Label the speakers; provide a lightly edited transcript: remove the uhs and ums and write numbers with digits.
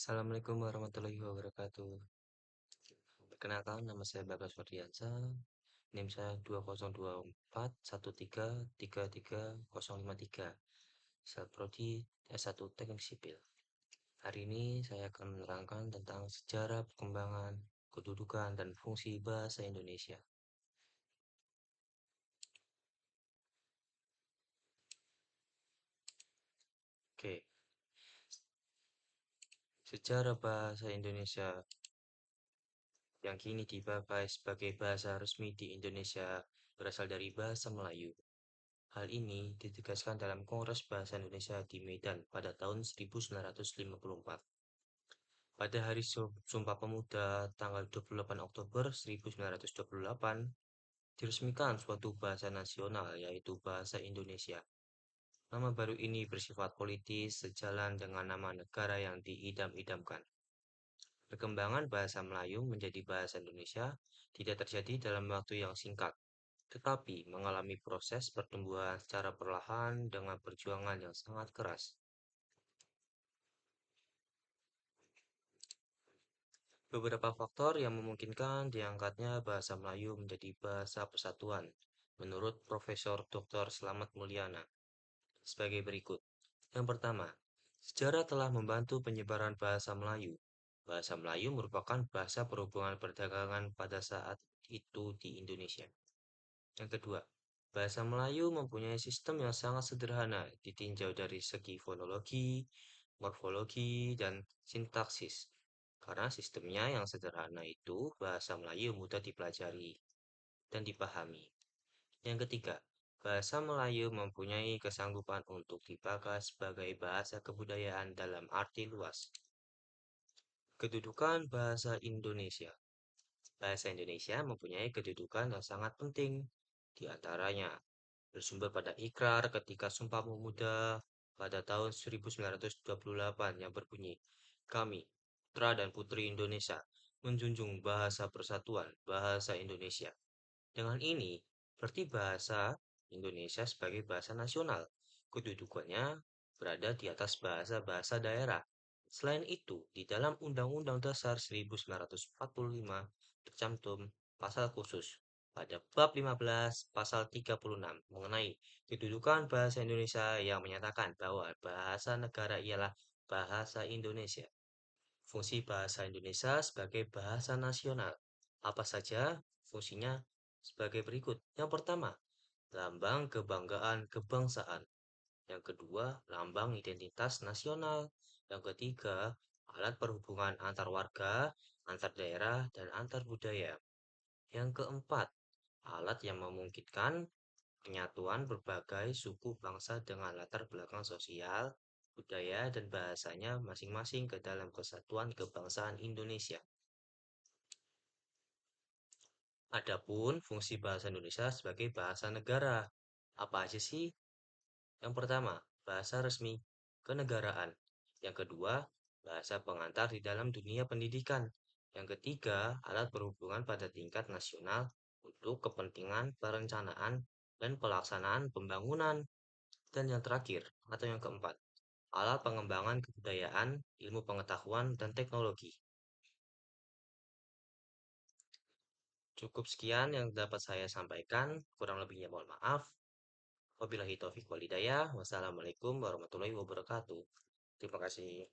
Speaker 1: Assalamualaikum warahmatullahi wabarakatuh. Perkenalkan, nama saya Bagas Ferdiansyah. NIM saya 202413333053. Sel Prodi S1 Teknik Sipil. Hari ini saya akan menerangkan tentang sejarah perkembangan, kedudukan, dan fungsi bahasa Indonesia. Oke, sejarah bahasa Indonesia yang kini dipakai sebagai bahasa resmi di Indonesia berasal dari bahasa Melayu. Hal ini ditegaskan dalam Kongres Bahasa Indonesia di Medan pada tahun 1954. Pada Hari Sumpah Pemuda tanggal 28 Oktober 1928, diresmikan suatu bahasa nasional yaitu bahasa Indonesia. Nama baru ini bersifat politis sejalan dengan nama negara yang diidam-idamkan. Perkembangan bahasa Melayu menjadi bahasa Indonesia tidak terjadi dalam waktu yang singkat, tetapi mengalami proses pertumbuhan secara perlahan dengan perjuangan yang sangat keras. Beberapa faktor yang memungkinkan diangkatnya bahasa Melayu menjadi bahasa persatuan, menurut Profesor Dr. Slamet Mulyana, sebagai berikut. Yang pertama, sejarah telah membantu penyebaran bahasa Melayu. Bahasa Melayu merupakan bahasa perhubungan perdagangan pada saat itu di Indonesia. Yang kedua, bahasa Melayu mempunyai sistem yang sangat sederhana, ditinjau dari segi fonologi, morfologi, dan sintaksis. Karena sistemnya yang sederhana itu, bahasa Melayu mudah dipelajari dan dipahami. Yang ketiga, bahasa Melayu mempunyai kesanggupan untuk dipakai sebagai bahasa kebudayaan dalam arti luas. Kedudukan bahasa Indonesia. Bahasa Indonesia mempunyai kedudukan yang sangat penting, di antaranya bersumber pada ikrar ketika Sumpah Pemuda pada tahun 1928 yang berbunyi, "Kami, putra dan putri Indonesia, menjunjung bahasa persatuan, bahasa Indonesia." Dengan ini, berarti bahasa Indonesia sebagai bahasa nasional. Kedudukannya berada di atas bahasa-bahasa daerah. Selain itu, di dalam Undang-Undang Dasar 1945 tercantum pasal khusus pada bab 15 pasal 36 mengenai kedudukan bahasa Indonesia yang menyatakan bahwa bahasa negara ialah bahasa Indonesia. Fungsi bahasa Indonesia sebagai bahasa nasional. Apa saja fungsinya sebagai berikut? Yang pertama, lambang kebanggaan kebangsaan. Yang kedua, lambang identitas nasional. Yang ketiga, alat perhubungan antar warga, antar daerah, dan antar budaya. Yang keempat, alat yang memungkinkan penyatuan berbagai suku bangsa dengan latar belakang sosial, budaya, dan bahasanya masing-masing ke dalam kesatuan kebangsaan Indonesia. Adapun fungsi bahasa Indonesia sebagai bahasa negara. Apa aja sih? Yang pertama, bahasa resmi kenegaraan. Yang kedua, bahasa pengantar di dalam dunia pendidikan. Yang ketiga, alat berhubungan pada tingkat nasional untuk kepentingan perencanaan dan pelaksanaan pembangunan. Dan yang terakhir, atau yang keempat, alat pengembangan kebudayaan, ilmu pengetahuan, dan teknologi. Cukup sekian yang dapat saya sampaikan, kurang lebihnya mohon maaf. Wabillahi taufiq walhidayah. Wassalamualaikum warahmatullahi wabarakatuh. Terima kasih.